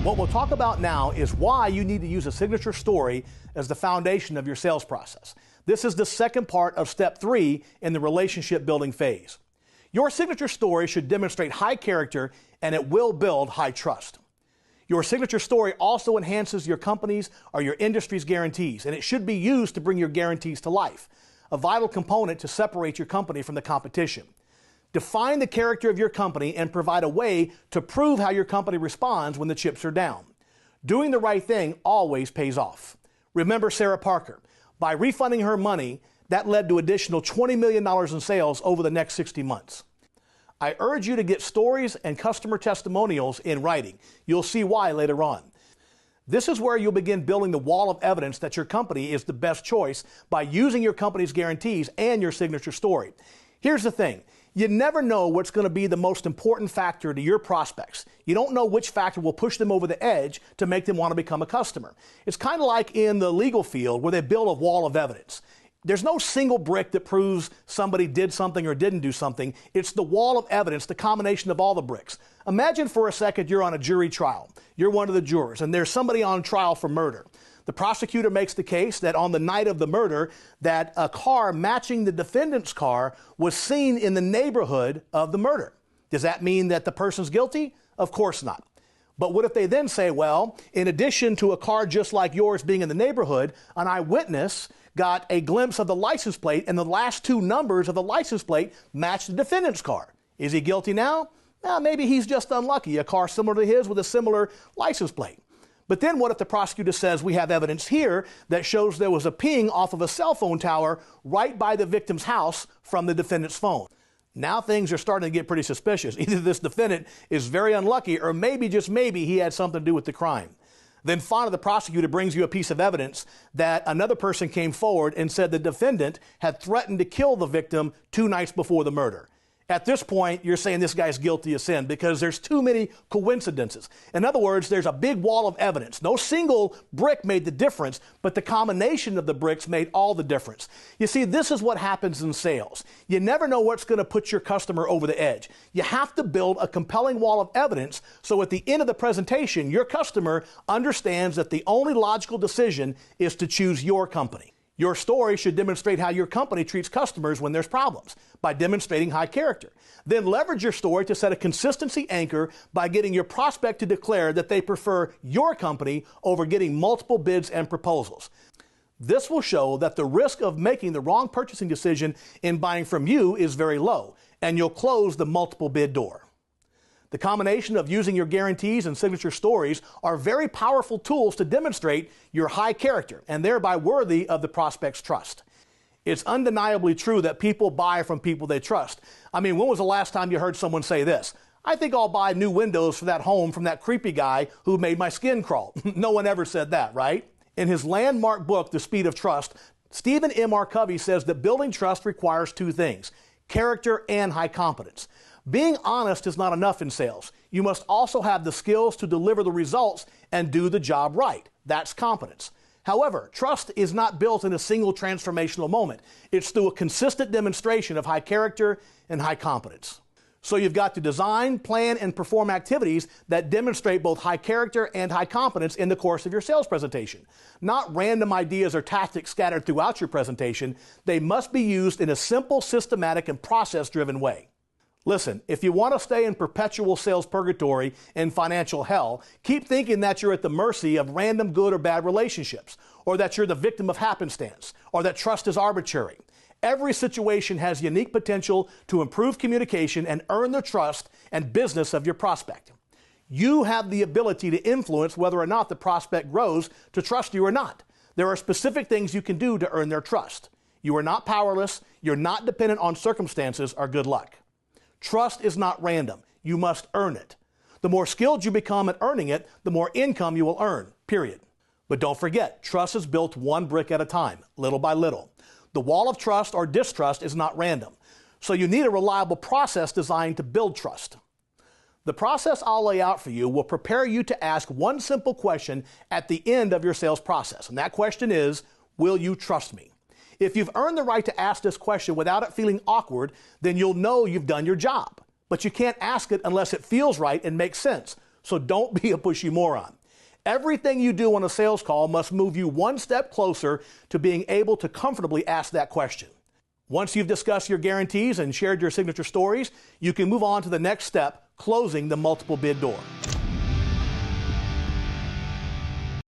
What we'll talk about now is why you need to use a signature story as the foundation of your sales process. This is the second part of step 3 in the relationship building phase. Your signature story should demonstrate high character and it will build high trust. Your signature story also enhances your company's or your industry's guarantees, and it should be used to bring your guarantees to life, a vital component to separate your company from the competition. Define the character of your company and provide a way to prove how your company responds when the chips are down. Doing the right thing always pays off. Remember Sarah Parker. By refunding her money, that led to additional $20 million in sales over the next 60 months. I urge you to get stories and customer testimonials in writing. You'll see why later on. This is where you'll begin building the wall of evidence that your company is the best choice by using your company's guarantees and your signature story. Here's the thing. You never know what's going to be the most important factor to your prospects. You don't know which factor will push them over the edge to make them want to become a customer. It's kind of like in the legal field where they build a wall of evidence. There's no single brick that proves somebody did something or didn't do something. It's the wall of evidence, the combination of all the bricks. Imagine for a second you're on a jury trial. You're one of the jurors, and there's somebody on trial for murder. The prosecutor makes the case that on the night of the murder, that a car matching the defendant's car was seen in the neighborhood of the murder. Does that mean that the person's guilty? Of course not. But what if they then say, well, in addition to a car just like yours being in the neighborhood, an eyewitness got a glimpse of the license plate and the last 2 numbers of the license plate matched the defendant's car. Is he guilty now? Maybe he's just unlucky, a car similar to his with a similar license plate. But then what if the prosecutor says we have evidence here that shows there was a ping off of a cell phone tower right by the victim's house from the defendant's phone? Now things are starting to get pretty suspicious. Either this defendant is very unlucky or maybe, just maybe, he had something to do with the crime. Then finally the prosecutor brings you a piece of evidence that another person came forward and said the defendant had threatened to kill the victim 2 nights before the murder. At this point, you're saying this guy's guilty of sin because there's too many coincidences. In other words, there's a big wall of evidence. No single brick made the difference, but the combination of the bricks made all the difference. You see, this is what happens in sales. You never know what's going to put your customer over the edge. You have to build a compelling wall of evidence so at the end of the presentation, your customer understands that the only logical decision is to choose your company. Your story should demonstrate how your company treats customers when there's problems by demonstrating high character. Then leverage your story to set a consistency anchor by getting your prospect to declare that they prefer your company over getting multiple bids and proposals. This will show that the risk of making the wrong purchasing decision in buying from you is very low, and you'll close the multiple bid door. The combination of using your guarantees and signature stories are very powerful tools to demonstrate your high character and thereby worthy of the prospect's trust. It's undeniably true that people buy from people they trust. I mean, when was the last time you heard someone say this? I think I'll buy new windows for that home from that creepy guy who made my skin crawl. No one ever said that, right? In his landmark book, The Speed of Trust, Stephen M. R. Covey says that building trust requires 2 things, character and high competence. Being honest is not enough in sales. You must also have the skills to deliver the results and do the job right. That's competence. However, trust is not built in a single transformational moment. It's through a consistent demonstration of high character and high competence. So you've got to design, plan, and perform activities that demonstrate both high character and high competence in the course of your sales presentation. Not random ideas or tactics scattered throughout your presentation. They must be used in a simple, systematic, and process-driven way. Listen, if you want to stay in perpetual sales purgatory and financial hell, keep thinking that you're at the mercy of random good or bad relationships, or that you're the victim of happenstance, or that trust is arbitrary. Every situation has unique potential to improve communication and earn the trust and business of your prospect. You have the ability to influence whether or not the prospect grows to trust you or not. There are specific things you can do to earn their trust. You are not powerless, you're not dependent on circumstances or good luck. Trust is not random. You must earn it. The more skilled you become at earning it, the more income you will earn, period. But don't forget, trust is built 1 brick at a time, little by little. The wall of trust or distrust is not random. So you need a reliable process designed to build trust. The process I'll lay out for you will prepare you to ask 1 simple question at the end of your sales process. And that question is, will you trust me? If you've earned the right to ask this question without it feeling awkward, then you'll know you've done your job. But you can't ask it unless it feels right and makes sense. so don't be a pushy moron. Everything you do on a sales call must move you one step closer to being able to comfortably ask that question. Once you've discussed your guarantees and shared your signature stories, you can move on to the next step, closing the multiple bid door.